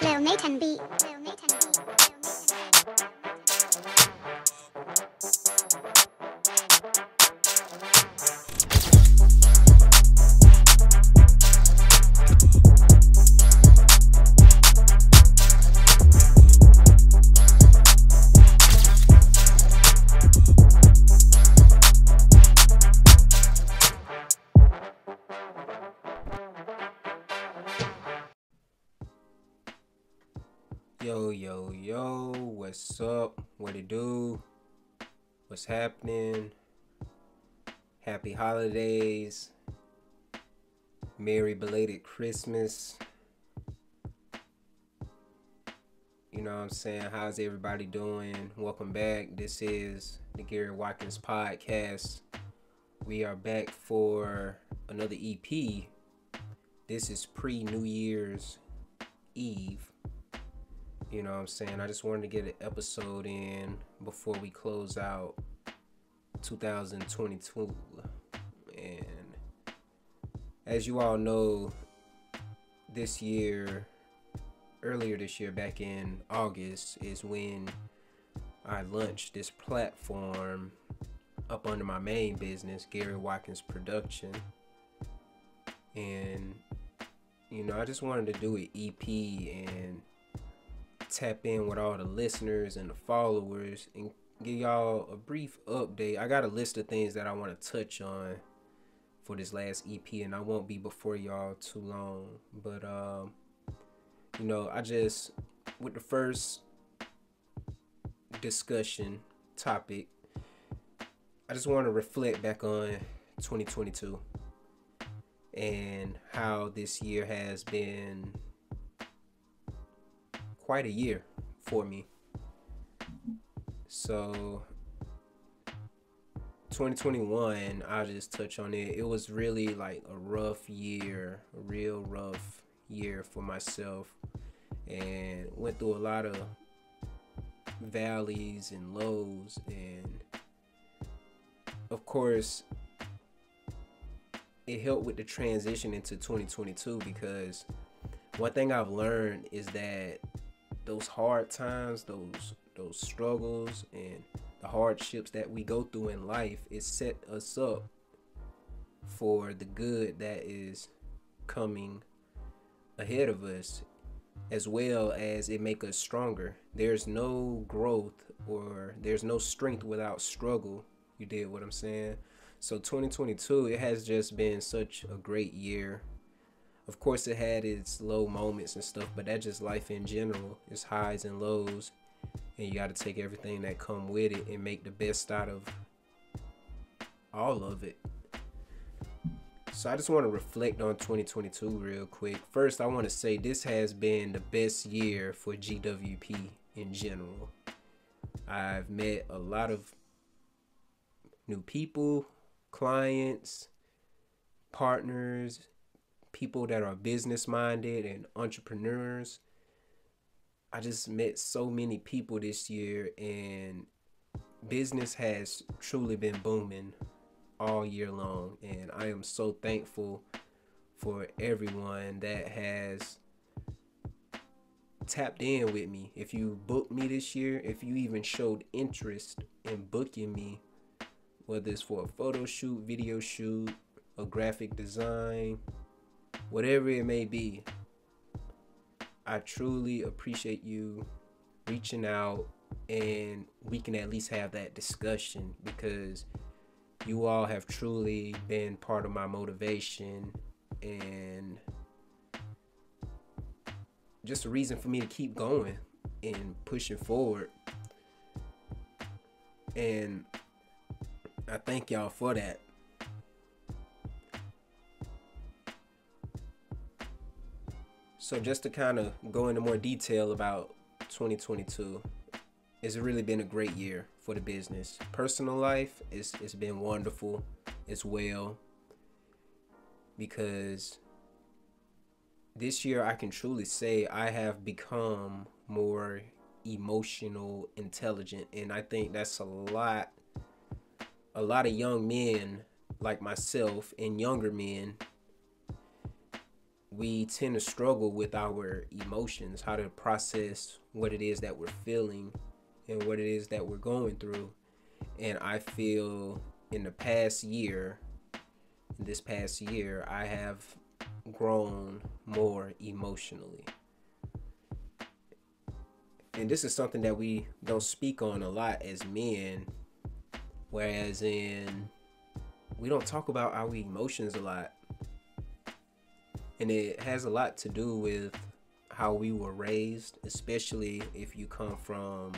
Lil Nathan beat. Yo, what's up? What it do? What's happening? Happy holidays. Merry belated Christmas. You know what I'm saying? How's everybody doing? Welcome back. This is the Gary Watkins podcast. We are back for another EP. This is pre-New Year's Eve. You know what I'm saying? I just wanted to get an episode in before we close out 2022. And as you all know, earlier this year, back in August, is when I launched this platform up under my main business, Gary Watkins Production. And, you know, I just wanted to do an EP and tap in with all the listeners and the followers and give y'all a brief update. I got a list of things that I want to touch on for this last EP, and I won't be before y'all too long. But you know, with the first discussion topic, I just want to reflect back on 2022 and how this year has been quite a year for me. So 2021, I'll just touch on it. It was really like a real rough year for myself, and went through a lot of valleys and lows. And of course, it helped with the transition into 2022, because one thing I've learned is that those hard times, those struggles and the hardships that we go through in life, it set us up for the good that is coming ahead of us, as well as it make us stronger. There's no growth or there's no strength without struggle. You did what I'm saying? So 2022, it has just been such a great year. Of course, it had its low moments and stuff, but that's just life in general. It's highs and lows, and you got to take everything that come with it and make the best out of all of it. So I just want to reflect on 2022 real quick. First, I want to say this has been the best year for GWP in general. I've met a lot of new people, clients, partners, people that are business minded and entrepreneurs. I just met so many people this year, and business has truly been booming all year long. And I am so thankful for everyone that has tapped in with me. If you booked me this year, if you even showed interest in booking me, whether it's for a photo shoot, video shoot, a graphic design, whatever it may be, I truly appreciate you reaching out, and we can at least have that discussion, because you all have truly been part of my motivation and just a reason for me to keep going and pushing forward. And I thank y'all for that. So just to kind of go into more detail about 2022, it's really been a great year for the business. Personal life, it's been wonderful as well, because this year I can truly say I have become more emotional intelligent, and I think that's a lot of young men like myself and younger men we tend to struggle with our emotions, how to process what it is that we're feeling and what it is that we're going through. And I feel in this past year, I have grown more emotionally. And this is something that we don't speak on a lot as men, whereas we don't talk about our emotions a lot. And it has a lot to do with how we were raised, especially if you come from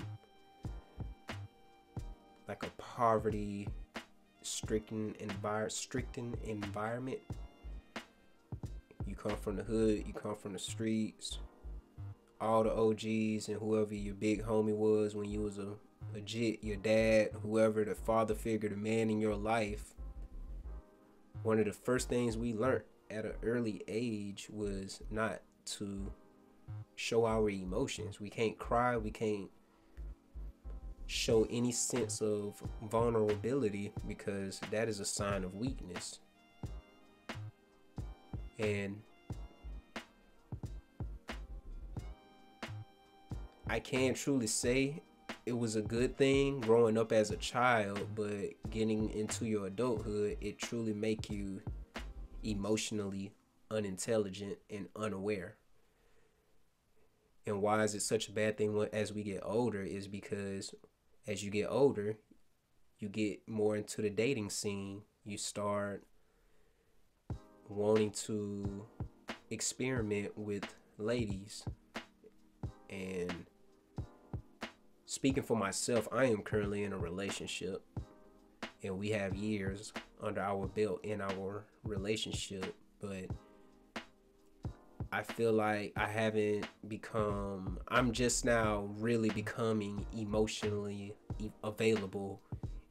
like a poverty stricken environment. You come from the hood, you come from the streets. All the OGs and whoever your big homie was when you was a jit, your dad, whoever, the father figure, the man in your life, one of the first things we learned at an early age was not to show our emotions. We can't cry, we can't show any sense of vulnerability, because that is a sign of weakness. And I can truly say it was a good thing growing up as a child, but getting into your adulthood, it truly make you emotionally unintelligent and unaware. And why is it such a bad thing as we get older is because as you get older, you get more into the dating scene. You start wanting to experiment with ladies. And speaking for myself, I am currently in a relationship, and we have years under our belt in our relationship, but I feel like I'm just now really becoming emotionally available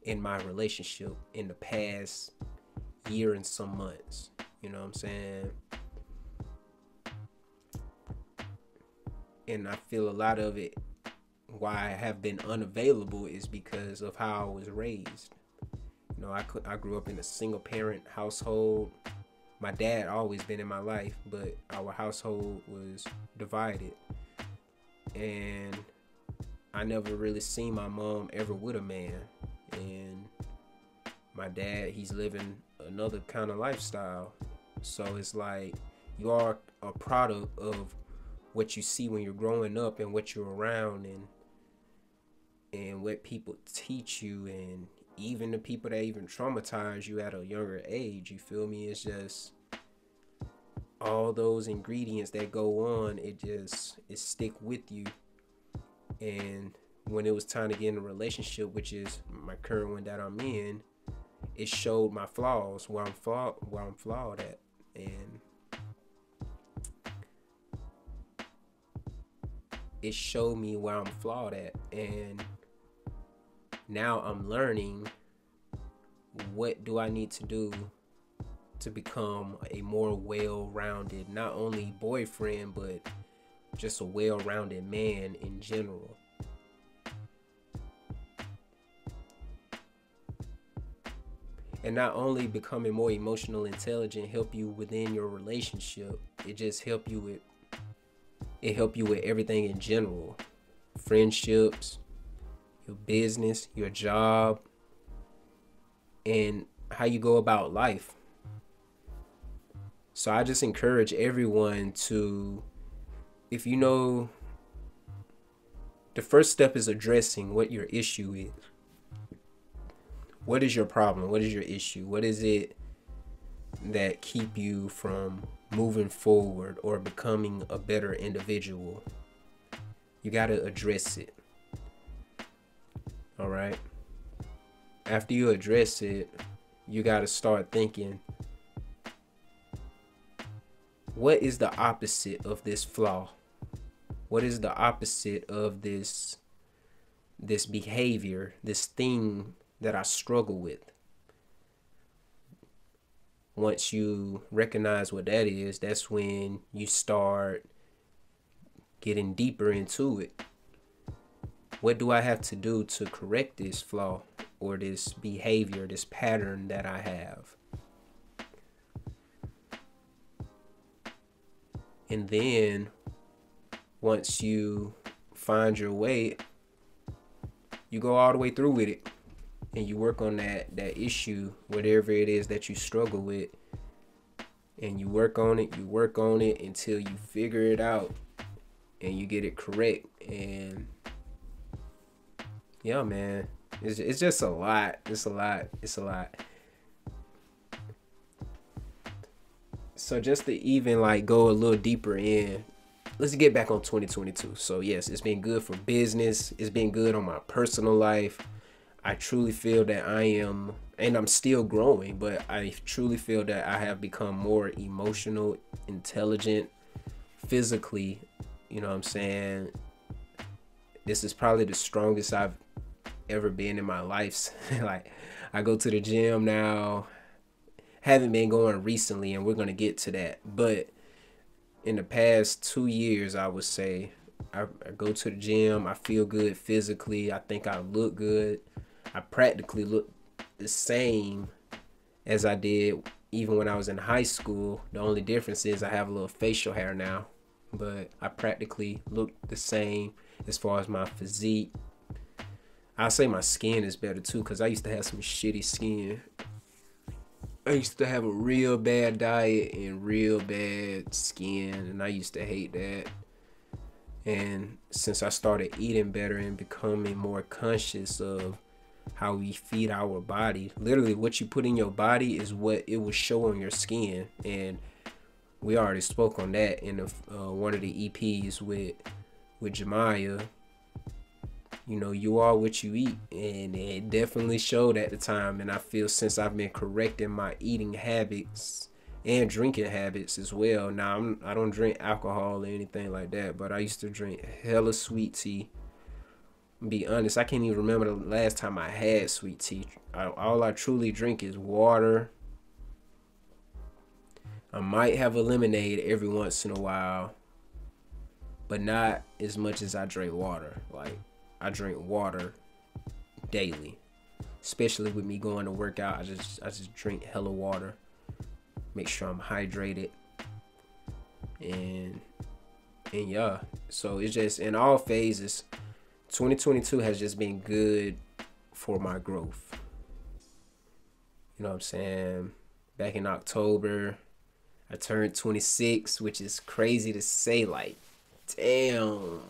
in my relationship in the past year and some months. You know what I'm saying? And I feel a lot of it, why I have been unavailable, is because of how I was raised. You know, I grew up in a single parent household. My dad always been in my life, but our household was divided. And I never really seen my mom ever with a man. And my dad, he's living another kind of lifestyle. So it's like you are a product of what you see when you're growing up and what you're around, and what people teach you, and even the people that even traumatize you at a younger age. You feel me? It's just all those ingredients that go on, it stick with you. And when it was time to get in a relationship, which is my current one that I'm in, it showed my flaws, where I'm flawed at. And it showed me where I'm flawed at. And now I'm learning, what do I need to do to become a more well-rounded, not only boyfriend, but just a well-rounded man in general. And not only becoming more emotional intelligent help you within your relationship, it just help you with everything in general. Friendships, your business, your job, and how you go about life. So I just encourage everyone to, if you know, the first step is addressing what your issue is. What is your problem? What is your issue? What is it that keep you from moving forward or becoming a better individual? You got to address it. All right. After you address it, you got to start thinking, what is the opposite of this flaw? What is the opposite of this behavior, this thing that I struggle with? Once you recognize what that is, that's when you start getting deeper into it. What do I have to do to correct this flaw or this behavior, this pattern that I have? And then once you find your way, you go all the way through with it, and you work on that issue, whatever it is that you struggle with, and you work on it until you figure it out and you get it correct. And yeah, man, it's just a lot. It's a lot. So just to even like go a little deeper in, let's get back on 2022. So yes, it's been good for business. It's been good on my personal life. I truly feel that I am, and I'm still growing, but I truly feel that I have become more emotional, intelligent, physically. You know what I'm saying? This is probably the strongest I've ever been in my life. Like, I go to the gym now. Haven't been going recently, and we're going to get to that. But in the past 2 years, I would say, I go to the gym. I feel good physically. I think I look good. I practically look the same as I did even when I was in high school. The only difference is I have a little facial hair now, but I practically look the same as far as my physique. I'll say my skin is better too, because I used to have some shitty skin. I used to have a real bad diet and real bad skin, and I used to hate that. And since I started eating better and becoming more conscious of how we feed our body, literally what you put in your body is what it will show on your skin. And we already spoke on that in one of the EPs with Jemiah. You know, you are what you eat, and it definitely showed at the time. And I feel since I've been correcting my eating habits and drinking habits as well. Now I don't drink alcohol or anything like that, but I used to drink hella sweet tea. Be honest, I can't even remember the last time I had sweet tea. All I truly drink is water. I might have a lemonade every once in a while, but not as much as I drink water. Like, I drink water daily, especially with me going to work out. I just drink hella water, make sure I'm hydrated, and yeah. So it's just in all phases. 2022 has just been good for my growth. You know what I'm saying? Back in October, I turned 26, which is crazy to say. Like, damn,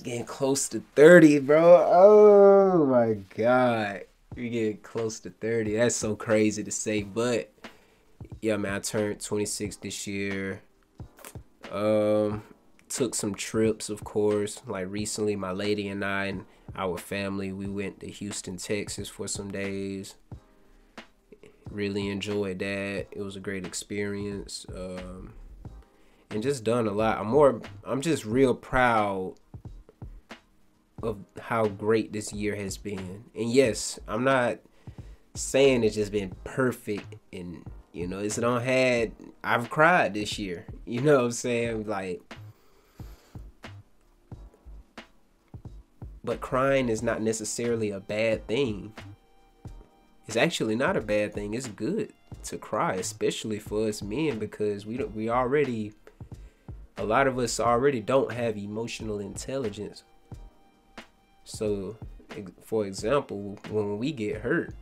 getting close to 30, bro. Oh my God, you're getting close to 30. That's so crazy to say, but yeah, man, I turned 26 this year. Took some trips, of course. Like recently, my lady and I and our family, we went to Houston, Texas for some days. Really enjoyed that. It was a great experience. And just done a lot. I'm just real proud of how great this year has been. And yes, I'm not saying it's just been perfect, and you know, I've cried this year. You know what I'm saying? Like, but crying is not necessarily a bad thing. It's actually not a bad thing. It's good to cry, especially for us men, because a lot of us already don't have emotional intelligence. So, for example, when we get hurt,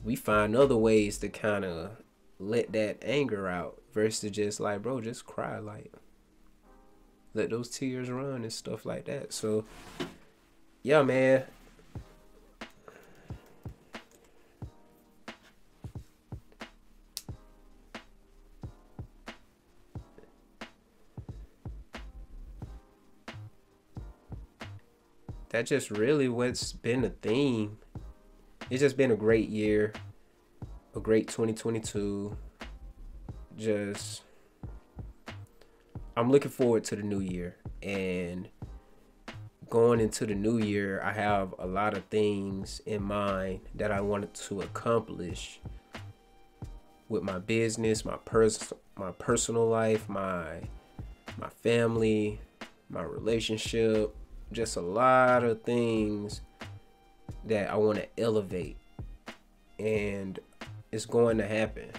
we find other ways to kind of let that anger out versus just like, bro, just cry. Like, let those tears run and stuff like that. So, yeah, man. That's just really what's been the theme. It's just been a great year, a great 2022. I'm looking forward to the new year, and going into the new year, I have a lot of things in mind that I wanted to accomplish with my business, my personal life, my family, my relationship. Just a lot of things that I want to elevate, and it's going to happen.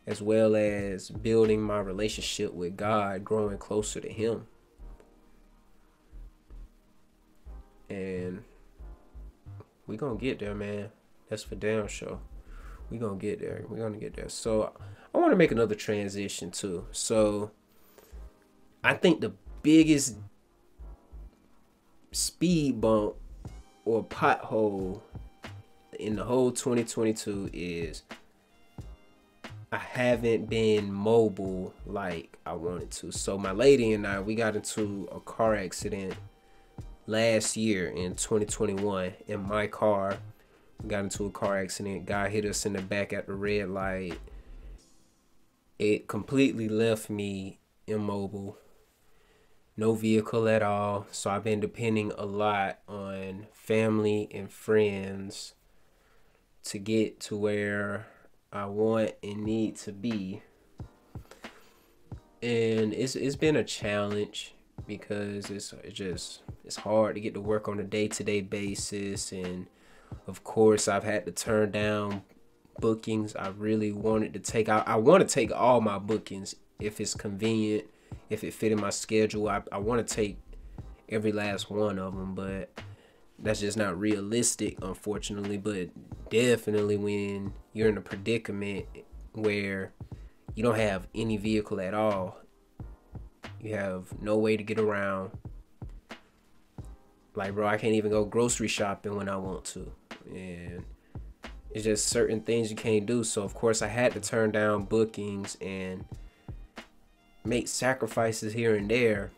as well as building my relationship with God, growing closer to Him. And we gonna get there, man. That's for damn sure. We gonna get there. We're gonna get there. So I want to make another transition too. So I think the biggest speed bump or pothole in the whole 2022 is I haven't been mobile like I wanted to. So my lady and I, we got into a car accident last year in 2021 in my car. We got into a car accident. Guy hit us in the back at the red light. It completely left me immobile. No vehicle at all. So I've been depending a lot on family and friends to get to where I want and need to be. And it's been a challenge because it's hard to get to work on a day-to-day basis. And of course I've had to turn down bookings I really wanted to take. I want to take all my bookings if it's convenient, if it fit in my schedule. I want to take every last one of them, but that's just not realistic, unfortunately. But definitely when you're in a predicament where you don't have any vehicle at all, you have no way to get around. Like, bro, I can't even go grocery shopping when I want to. And it's just certain things you can't do. So, of course, I had to turn down bookings and make sacrifices here and there.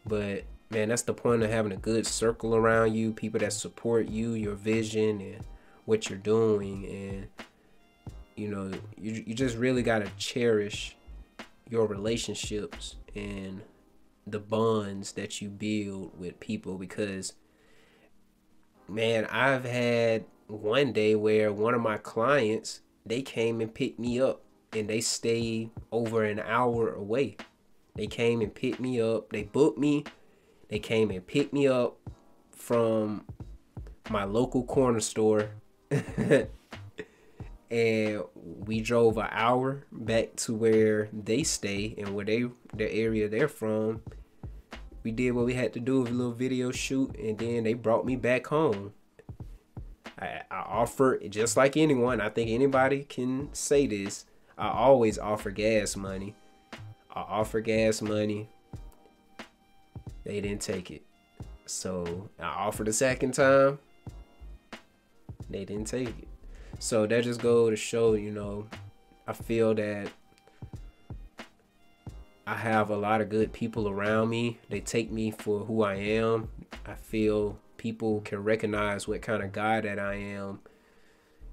But, man, that's the point of having a good circle around you, people that support you, your vision, and what you're doing. And, you know, you just really got to cherish your relationships and the bonds that you build with people, because, man, I've had one day where one of my clients, they came and picked me up, and they stayed over an hour away. They came and picked me up. They booked me. They came and picked me up from my local corner store. And we drove an hour back to where they stay and where the area they're from. We did what we had to do with a little video shoot, and then they brought me back home. I offer, just like anyone, I think anybody can say this, I always offer gas money. I offer gas money. They didn't take it. So I offered a second time. They didn't take it. So that just goes to show, you know, I feel that I have a lot of good people around me. They take me for who I am. I feel people can recognize what kind of guy that I am.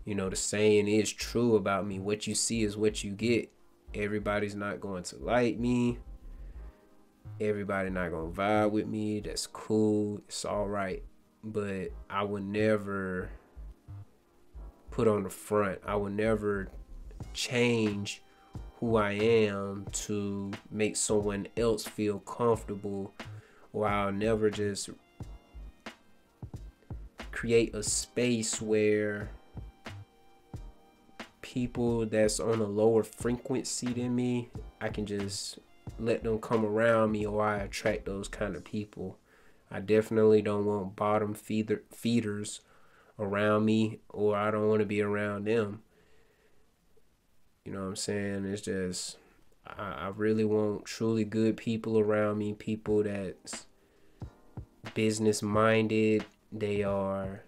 You know, the saying is true about me. What you see is what you get. Everybody's not going to like me. Everybody not going to vibe with me. That's cool. It's all right. But I would never put on the front. I would never change who I am to make someone else feel comfortable, or I'll never just create a space where people that's on a lower frequency than me, I can just let them come around me, or I attract those kind of people. I definitely don't want bottom feeders around me, or I don't want to be around them. You know what I'm saying? It's just, I really want truly good people around me, people that's business minded. They are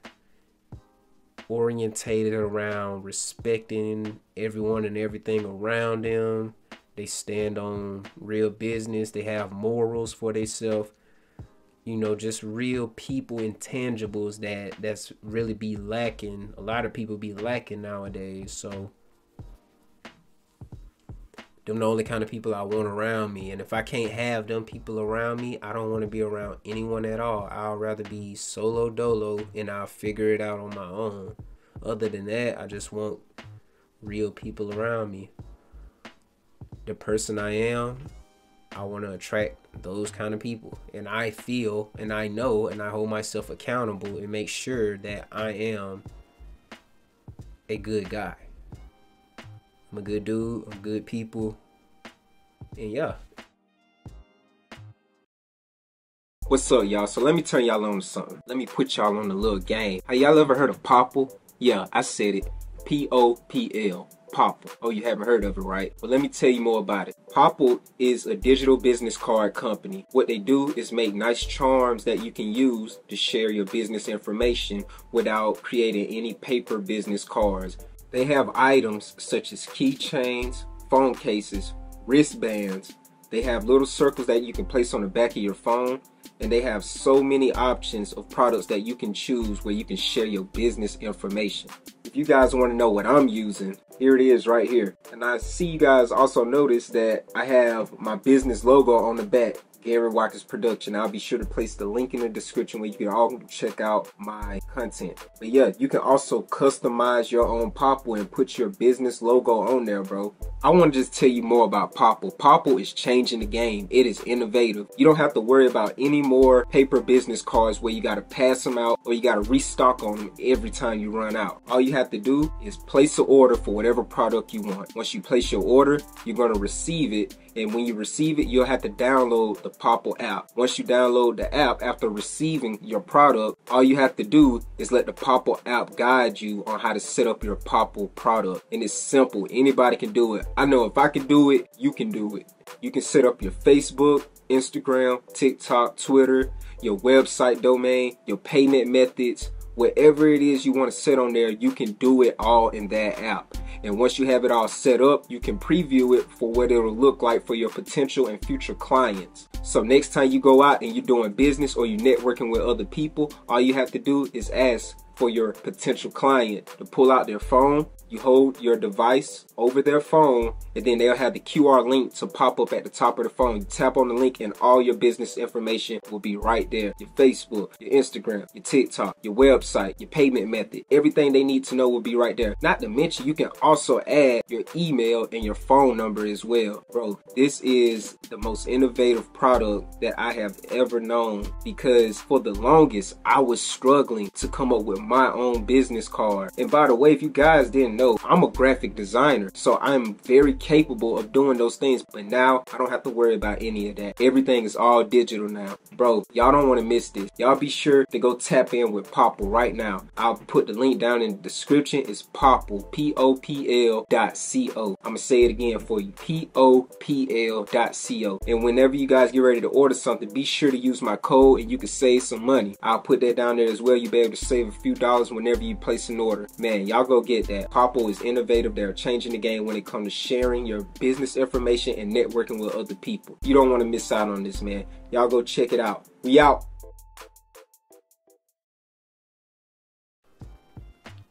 orientated around respecting everyone and everything around them. They stand on real business. They have morals for themselves. You know, just real people, intangibles that's really be lacking. A lot of people be lacking nowadays. So them the only kind of people I want around me. And if I can't have them people around me, I don't want to be around anyone at all. I'll rather be solo dolo and I'll figure it out on my own. Other than that, I just want real people around me. The person I am, I want to attract those kind of people. And I feel and I know and I hold myself accountable and make sure that I am a good guy. I'm a good dude. I'm good people. And yeah. What's up, y'all? So let me turn y'all on to something. Let me put y'all on a little game. Have y'all ever heard of Popl? Yeah, I said it. P-O-P-L. Popl. Oh, you haven't heard of it, right? Well, let me tell you more about it. Popl is a digital business card company. What they do is make nice charms that you can use to share your business information without creating any paper business cards. They have items such as keychains, phone cases, wristbands. They have little circles that you can place on the back of your phone. And they have so many options of products that you can choose where you can share your business information. If you guys want to know what I'm using, here it is right here. And I see you guys also notice that I have my business logo on the back. Gary Watkins Production. I'll be sure to place the link in the description where you can all check out my content. But yeah, you can also customize your own Popl and put your business logo on there, bro. I want to just tell you more about Popl. Popl is changing the game. It is innovative. You don't have to worry about any more paper business cards where you got to pass them out or you got to restock on them every time you run out. All you have to do is place an order for whatever product you want. Once you place your order, you're going to receive it. And when you receive it, you'll have to download the Popl app. Once you download the app after receiving your product, all you have to do is let the Popl app guide you on how to set up your Popl product. And it's simple. Anybody can do it. I know if I can do it, you can do it. You can set up your Facebook, Instagram, TikTok, Twitter, your website domain, your payment methods. Whatever it is you want to set on there, you can do it all in that app. And once you have it all set up, you can preview it for what it'll look like for your potential and future clients. So next time you go out and you're doing business or you're networking with other people, all you have to do is ask for your potential client to pull out their phone. You hold your device over their phone, and then they'll have the QR link to pop up at the top of the phone. You tap on the link and all your business information will be right there. Your Facebook, your Instagram, your TikTok, your website, your payment method, everything they need to know will be right there. Not to mention, you can also add your email and your phone number as well. Bro, this is the most innovative product that I have ever known, because for the longest, I was struggling to come up with my own business card. And by the way, if you guys didn't know, I'm a graphic designer, so I'm very capable of doing those things. But now I don't have to worry about any of that. Everything is all digital now. Bro, y'all don't want to miss this. Y'all be sure to go tap in with Popl right now. I'll put the link down in the description. It's Popl, Popl.co. I'm gonna say it again for you, Popl.co. And whenever you guys get ready to order something, be sure to use my code and you can save some money. I'll put that down there as well. You'll be able to save a few dollars whenever you place an order. Man, y'all go get that. Popl is innovative. They're changing the game when it comes to sharing your business information and networking with other people. You don't want to miss out on this, man. Y'all go check it out. We out.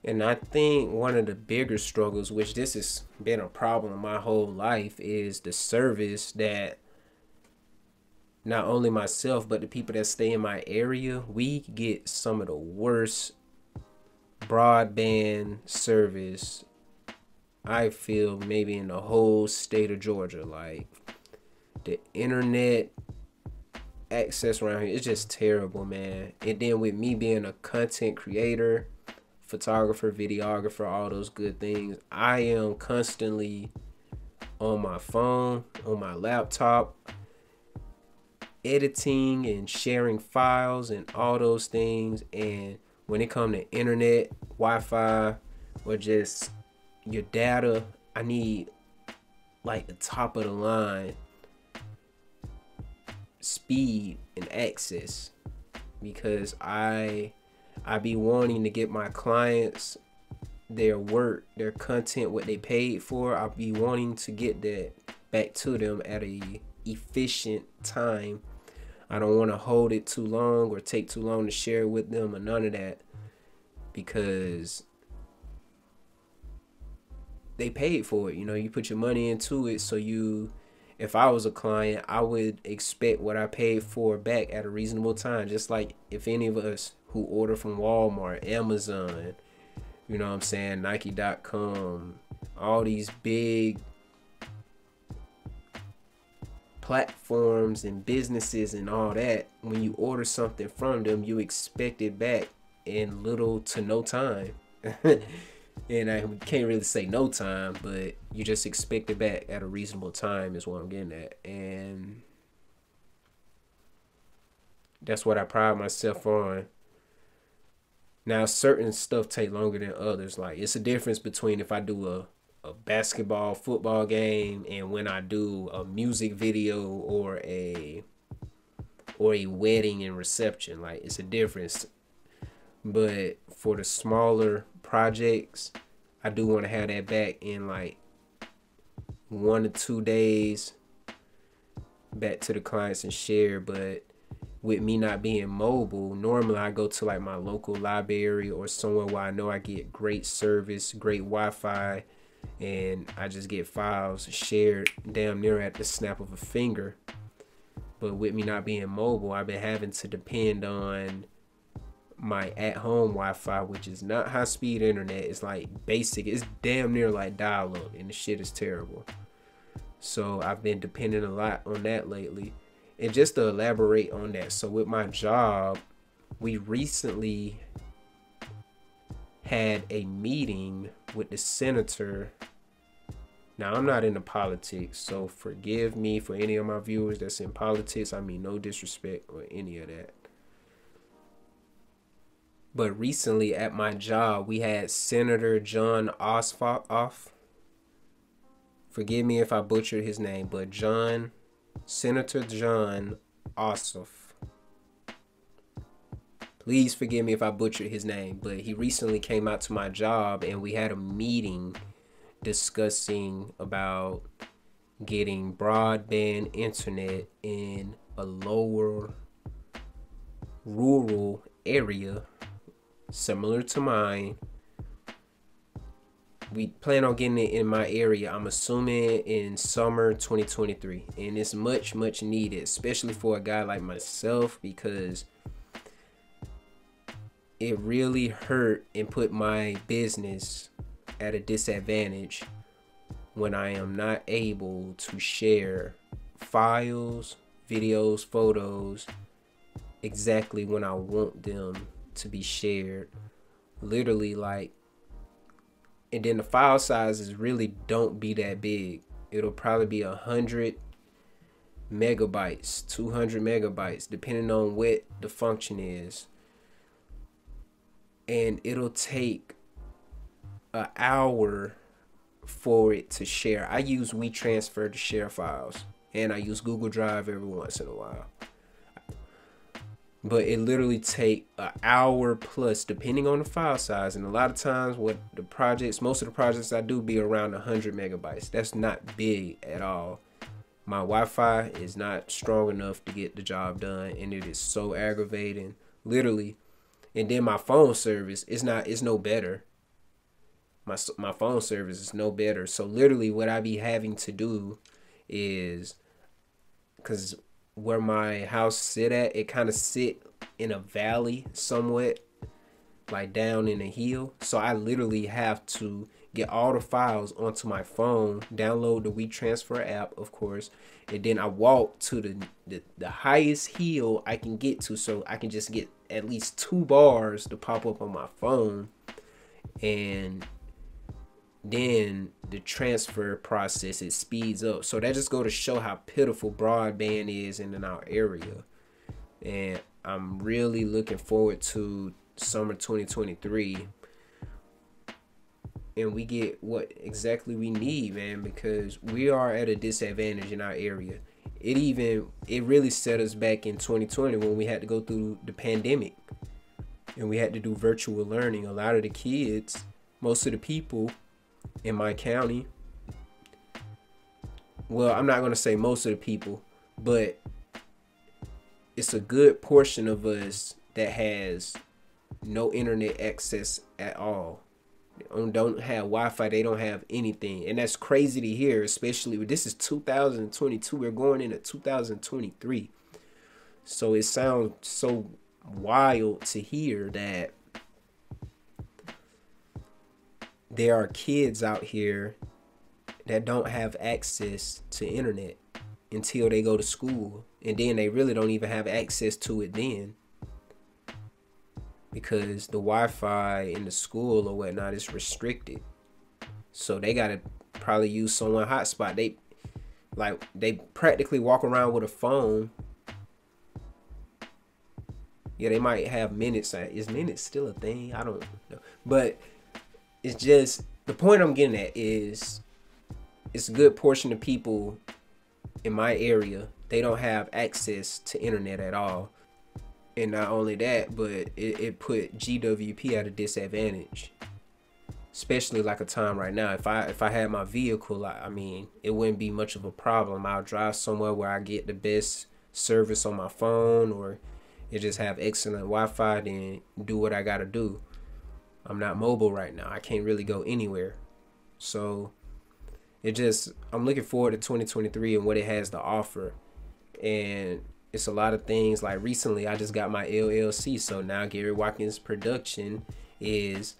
And I think one of the bigger struggles, which this has been a problem my whole life, is the service that not only myself, but the people that stay in my area, we get some of the worst broadband service I feel maybe in the whole state of Georgia. Like, the internet access around here is just terrible, man. And then with me being a content creator, photographer, videographer, all those good things, I am constantly on my phone, on my laptop, editing and sharing files and all those things. And when it comes to internet, Wi-Fi, or just your data, I need like the top of the line speed and access, because I be wanting to get my clients their work, their content, what they paid for. I'll be wanting to get that back to them at a efficient time. I don't want to hold it too long or take too long to share with them or none of that, because they paid for it. You know, you put your money into it. So if I was a client, I would expect what I paid for back at a reasonable time. Just like if any of us who order from Walmart, Amazon, you know what I'm saying, Nike.com, all these big platforms and businesses and all that, when you order something from them, you expect it back in little to no time. And I can't really say no time, but you just expect it back at a reasonable time is what I'm getting at. And that's what I pride myself on. Now, certain stuff take longer than others. Like, it's a difference between if I do a basketball, football game, and when I do a music video or a wedding and reception. Like, it's a difference. But for the smaller projects, I do want to have that back in like 1 to 2 days back to the clients and share. But with me not being mobile, normally I go to like my local library or somewhere where I know I get great service, great Wi-Fi, and I just get files shared damn near at the snap of a finger. But with me not being mobile, I've been having to depend on my at-home Wi-Fi, which is not high-speed internet. It's like basic. It's damn near like dial-up, and the shit is terrible. So I've been depending a lot on that lately. And just to elaborate on that, so with my job, we recently had a meeting with the senator. Now, I'm not into politics, so forgive me for any of my viewers that's in politics. I mean, no disrespect or any of that. But recently at my job, we had Senator John Ossoff. Forgive me if I butchered his name, but Senator John Ossoff. Please forgive me if I butchered his name, but he recently came out to my job and we had a meeting discussing about getting broadband internet in a lower rural area similar to mine. We plan on getting it in my area, I'm assuming in summer 2023. And it's much needed, especially for a guy like myself, because it really hurt and put my business at a disadvantage when I am not able to share files, videos, photos exactly when I want them to be shared. Literally, like, and then the file sizes really don't be that big. It'll probably be 100 megabytes, 200 megabytes, depending on what the function is. And it'll take an hour for it to share. I use WeTransfer to share files, and I use Google Drive every once in a while. But it literally take an hour plus, depending on the file size. And a lot of times, most of the projects I do be around 100 megabytes. That's not big at all. My Wi-Fi is not strong enough to get the job done, and it is so aggravating, literally. And then my phone service is no better. My phone service is no better. So literally, what I be having to do is, because where my house sit at, it kind of sit in a valley somewhat, like down in a hill. So I literally have to get all the files onto my phone, download the WeTransfer app, of course, and then I walk to the highest hill I can get to, so I can just get at least 2 bars to pop up on my phone. And then the transfer process, it speeds up. So that just go to show how pitiful broadband is in our area. And I'm really looking forward to summer 2023, and we get what exactly we need, man, because we are at a disadvantage in our area. It really set us back in 2020 when we had to go through the pandemic and we had to do virtual learning. A lot of the kids, most of the people in my county, well, I'm not going to say most of the people, but it's a good portion of us that has no internet access at all. They don't have Wi-Fi. They don't have anything. And that's crazy to hear, especially when this is 2022. We're going into 2023. So it sounds so wild to hear that there are kids out here that don't have access to internet until they go to school. And then they really don't even have access to it then. because the Wi-Fi in the school or whatnot is restricted. So they gotta probably use someone hotspot. They practically walk around with a phone. Yeah, they might have minutes. Is minutes still a thing? I don't know. But it's just, the point I'm getting at is, it's a good portion of people in my area, they don't have access to internet at all. And not only that, but it put GWP at a disadvantage. Especially like a time right now. If I had my vehicle, I mean, it wouldn't be much of a problem. I'll drive somewhere where I get the best service on my phone, or it just have excellent Wi-Fi, then do what I gotta do. I'm not mobile right now. I can't really go anywhere. So I'm looking forward to 2023 and what it has to offer. And it's a lot of things. Like recently, I just got my LLC. So now Gary Watkins Production is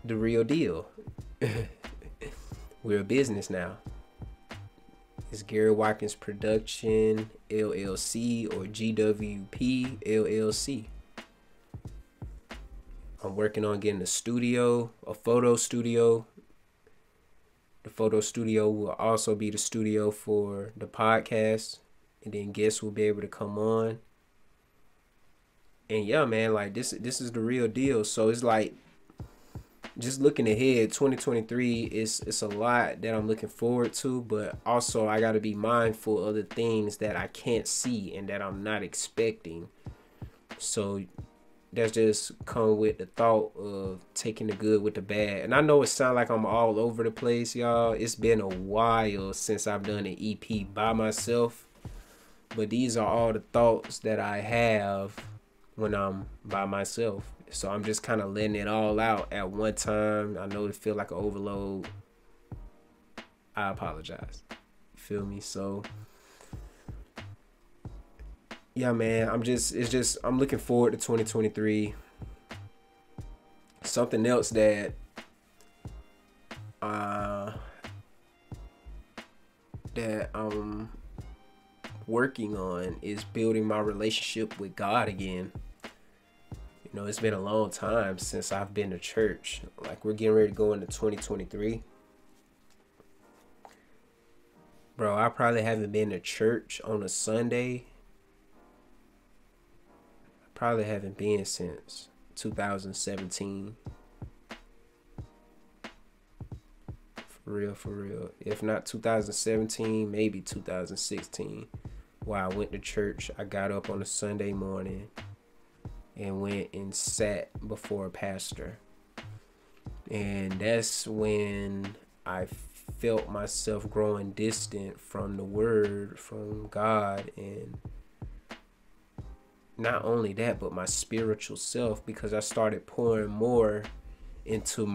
the real deal. We're a business now. It's Gary Watkins Production LLC, or GWP LLC. I'm working on getting a studio, a photo studio. The photo studio will also be the studio for the podcast, and then guests will be able to come on. And yeah, man, like this is the real deal. So it's like, just looking ahead, 2023 it's a lot that I'm looking forward to, but also I got to be mindful of the things that I can't see and that I'm not expecting. So that's just come with the thought of taking the good with the bad. And I know it sounds like I'm all over the place, y'all. It's been a while since I've done an EP by myself, but these are all the thoughts that I have when I'm by myself. So I'm just kind of letting it all out at one time. I know it feel like an overload. I apologize. You feel me? So yeah, man, I'm looking forward to 2023. Something else that I'm working on is building my relationship with God again. You know, it's been a long time since I've been to church. Like, we're getting ready to go into 2023. Bro, I probably haven't been to church on a Sunday. I probably haven't been since 2017. For real. If not 2017, maybe 2016. While I went to church, I got up on a Sunday morning and went and sat before a pastor. And that's when I felt myself growing distant from the word, from God, and not only that, but my spiritual self, because I started pouring more into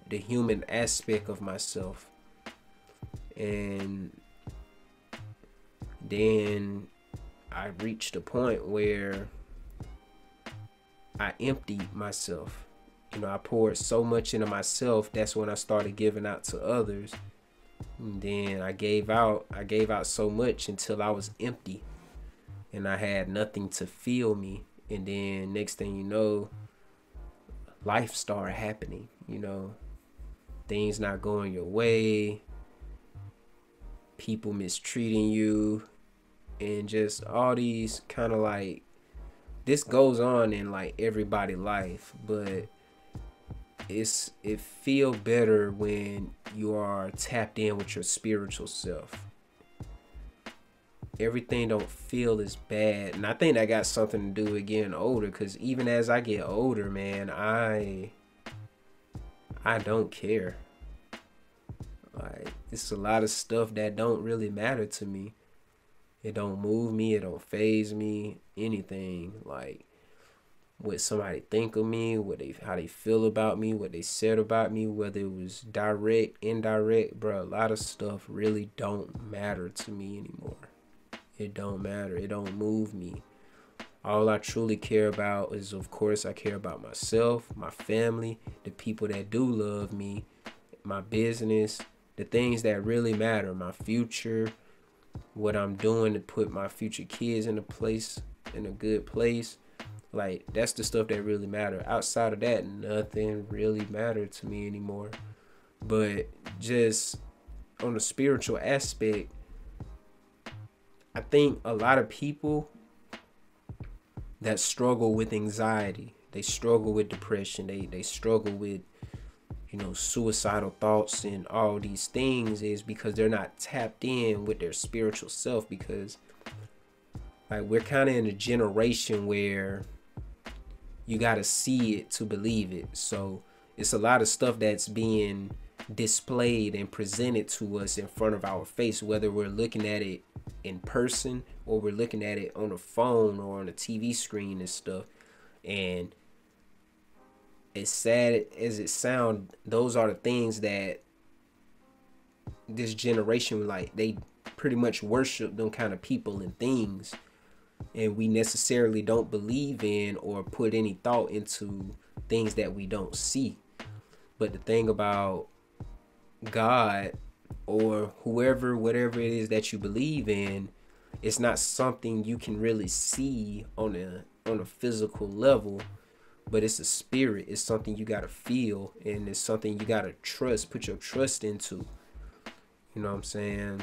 the human aspect of myself. And then I reached a point where I emptied myself. You know, I poured so much into myself. That's when I started giving out to others. And then I gave out so much until I was empty and I had nothing to fill me. And then next thing you know, life started happening. You know, things not going your way, people mistreating you, and just all these kind of like, this goes on in like everybody's life, but it feel better when you are tapped in with your spiritual self. Everything don't feel as bad, and I think that got something to do with getting older, because even as I get older, man, I don't care. Like, it's a lot of stuff that don't really matter to me. It don't move me, it don't faze me, anything. Like, what somebody think of me, how they feel about me, what they said about me, whether it was direct, indirect, bro, a lot of stuff really don't matter to me anymore. It don't matter. It don't move me. All I truly care about is, of course, I care about myself, my family, the people that do love me, my business, the things that really matter, my future, what I'm doing to put my future kids in a place in a good place. Like, that's the stuff that really matter. Outside of that, nothing really mattered to me anymore. But just on the spiritual aspect, I think a lot of people that struggle with anxiety, they struggle with depression, they struggle with, suicidal thoughts and all these things, is because they're not tapped in with their spiritual self. Because like, we're kind of in a generation where you got to see it to believe it. So it's a lot of stuff that's being displayed and presented to us in front of our face, whether we're looking at it in person or we're looking at it on a phone or on a TV screen and stuff. And as sad as it sounds, those are the things that this generation, like, they pretty much worship them kind of people and things, and we necessarily don't believe in or put any thought into things that we don't see. But the thing about God or whoever, whatever it is that you believe in, it's not something you can really see on a physical level, but it's a spirit. It's something you gotta feel, and it's something you gotta trust, put your trust into. You know what I'm saying?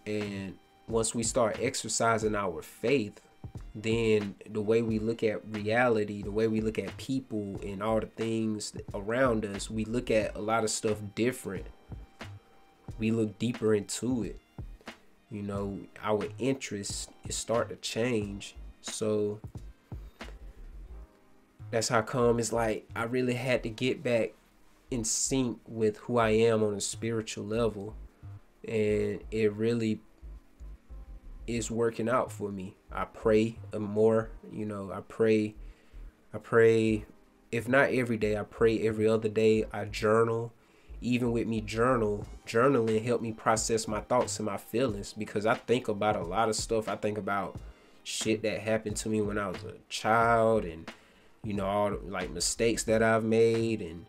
And once we start exercising our faith, then the way we look at reality, the way we look at people and all the things around us, we look at a lot of stuff different. We look deeper into it. Our interests start to change. So that's how come it's like I really had to get back in sync with who I am on a spiritual level. And it really is working out for me. I pray more, I pray, if not every day, I pray every other day. I journal. Even with me journaling helped me process my thoughts and my feelings, because I think about a lot of stuff. I think about shit that happened to me when I was a child, and all the, like, mistakes that I've made, and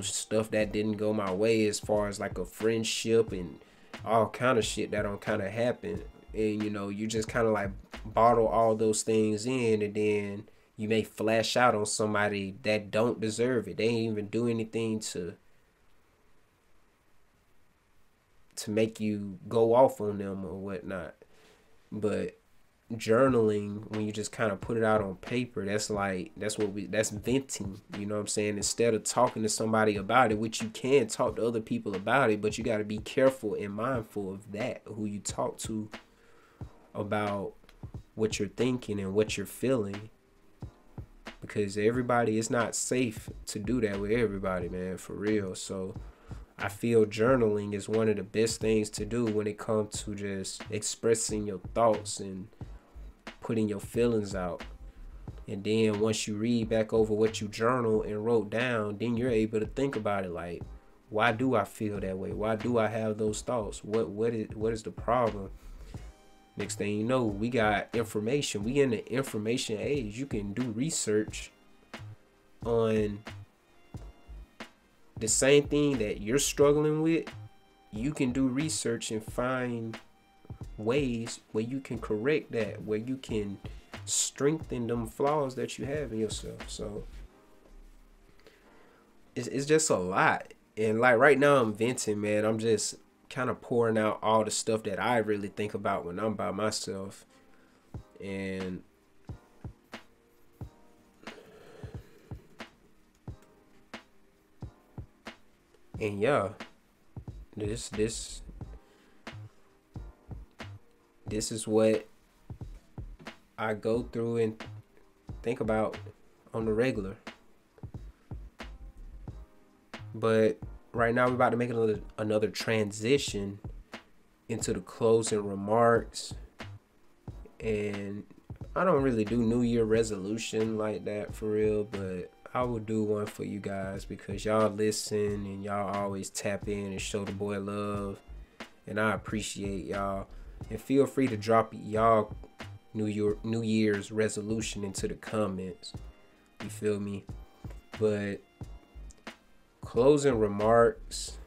stuff that didn't go my way as far as like a friendship and all kind of shit that don't kind of happen. And you just kind of like bottle all those things in, and then you may flash out on somebody that don't deserve it. They ain't even do anything to make you go off on them or whatnot. But journaling, when you just kind of put it out on paper, that's venting. You know what I'm saying? Instead of talking to somebody about it, which you can talk to other people about it, but you got to be careful and mindful of that, who you talk to about what you're thinking and what you're feeling, because everybody is not safe to do that with everybody, man, for real. So I feel journaling is one of the best things to do when it comes to just expressing your thoughts and putting your feelings out. And then once you read back over what you journal and wrote down, then you're able to think about it, like, why do I feel that way? Why do I have those thoughts? What is the problem? Next thing you know, we got information. We in the information age. You can do research on the same thing that you're struggling with. You can do research and find ways where you can correct that, where you can strengthen them flaws that you have in yourself. So it's just a lot. And like right now I'm venting, man. I'm just kind of pouring out all the stuff that I really think about when I'm by myself. And yeah, this is what I go through and think about on the regular. But right now we're about to make another transition into the closing remarks. And I don't really do New Year resolution like that for real, but I will do one for you guys because y'all listen and y'all always tap in and show the boy love, and I appreciate y'all. And feel free to drop y'all New Year's resolution into the comments. You feel me? But closing remarks.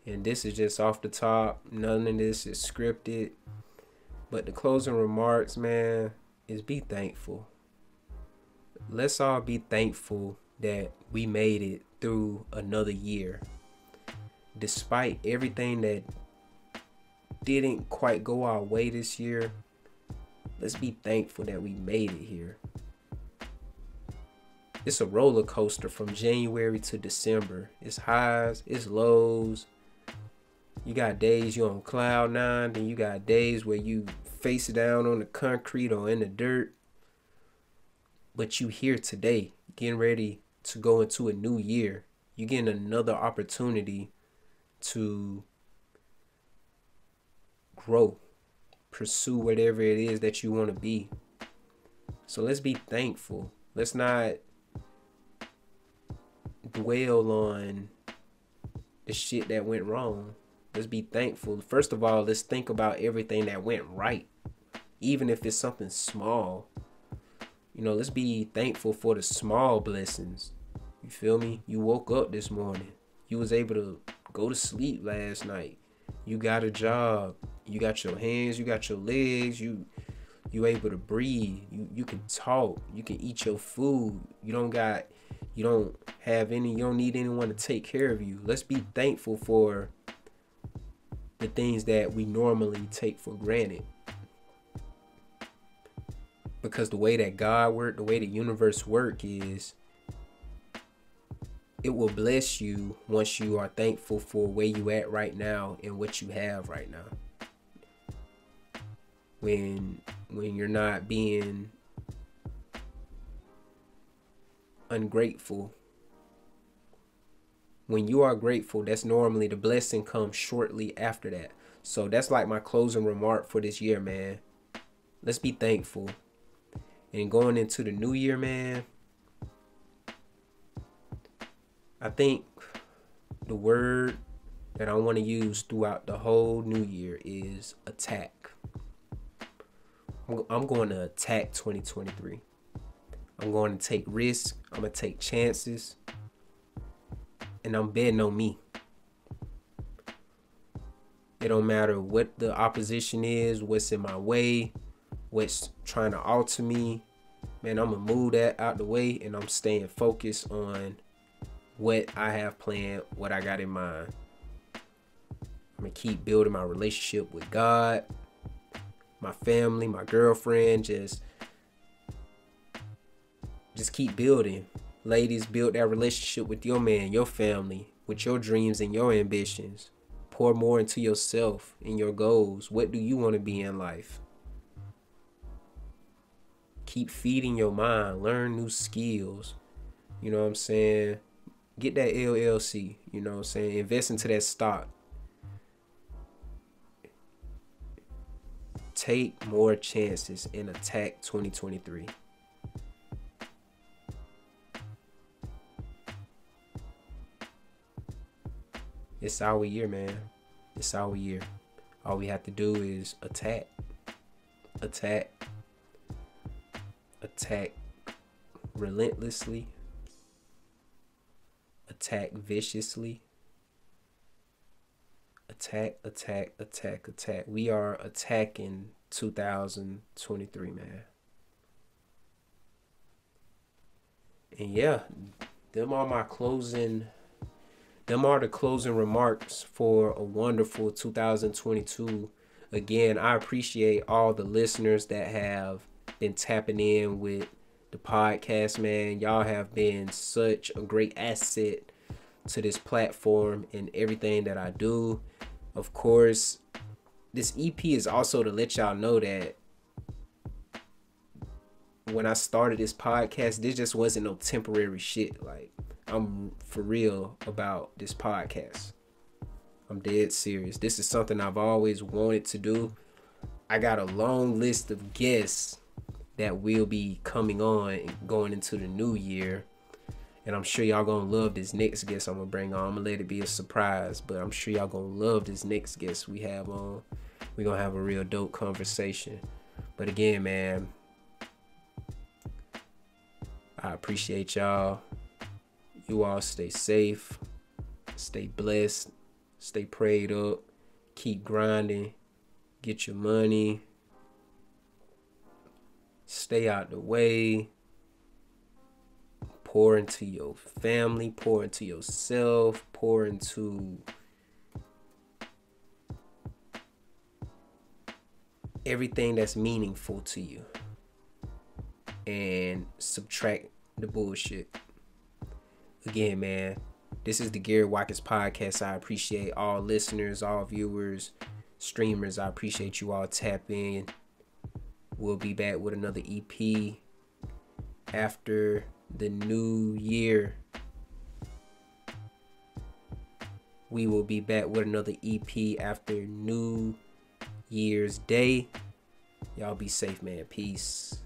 And this is just off the top. None of this is scripted. But the closing remarks, man, is be thankful. Let's all be thankful that we made it through another year. Despite everything that didn't quite go our way this year, let's be thankful that we made it here. It's a roller coaster from January to December. It's highs, it's lows. You got days you're on cloud nine, then you got days where you face down on the concrete or in the dirt. But you here today, getting ready to go into a new year. You're getting another opportunity to grow, pursue whatever it is that you want to be. So let's be thankful. Let's not dwell on the shit that went wrong. Let's be thankful. First of all, let's think about everything that went right, even if it's something small. You know, let's be thankful for the small blessings. You feel me? You woke up this morning. You was able to go to sleep last night. You got a job. You got your hands. You got your legs. You able to breathe. You can talk. You can eat your food. You don't need anyone to take care of you. Let's be thankful for the things that we normally take for granted. Because the way that God works, the way the universe works is it will bless you once you are thankful for where you at right now and what you have right now. When you're not being ungrateful, when you are grateful, that's normally the blessing comes shortly after that. So that's like my closing remark for this year, man. Let's be thankful. And going into the new year, man, I think the word that I want to use throughout the whole new year is attack. I'm going to attack 2023. I'm going to take risks. I'm going to take chances. And I'm betting on me. It don't matter what the opposition is, what's in my way, what's trying to alter me. Man, I'm going to move that out the way, and I'm staying focused on what I have planned, what I got in mind. I'm going to keep building my relationship with God, my family, my girlfriend. Just keep building. Ladies, build that relationship with your man, your family, with your dreams and your ambitions. Pour more into yourself and your goals. What do you want to be in life? Keep feeding your mind. Learn new skills. You know what I'm saying? Get that LLC. You know what I'm saying? Invest into that stock. Take more chances and attack 2023. It's our year, man. It's our year. All we have to do is attack. Attack. Attack relentlessly. Attack viciously. Attack, attack, attack, attack. We are attacking 2023, man. And yeah, them are the closing remarks for a wonderful 2022. Again, I appreciate all the listeners that have been tapping in with the podcast, man. Y'all have been such a great asset to this platform and everything that I do. Of course, this EP is also to let y'all know that when I started this podcast, this just wasn't no temporary shit. Like, I'm for real about this podcast. I'm dead serious. This is something I've always wanted to do. I got a long list of guests that will be coming on and going into the new year. And I'm sure y'all gonna love this next guest I'm gonna bring on. I'm gonna let it be a surprise, but I'm sure y'all gonna love this next guest we have on. We're gonna have a real dope conversation. But again, man, I appreciate y'all. You all stay safe, stay blessed, Stay prayed up. Keep grinding. Get your money. Stay out the way. Pour into your family. Pour into yourself. Pour into everything that's meaningful to you. And subtract the bullshit. Again, man, this is the Gary Watkins podcast. I appreciate all listeners, all viewers, streamers. I appreciate you all tap in. We'll be back with another EP after the new year. We will be back with another EP after New Year's Day. Y'all be safe, man. Peace.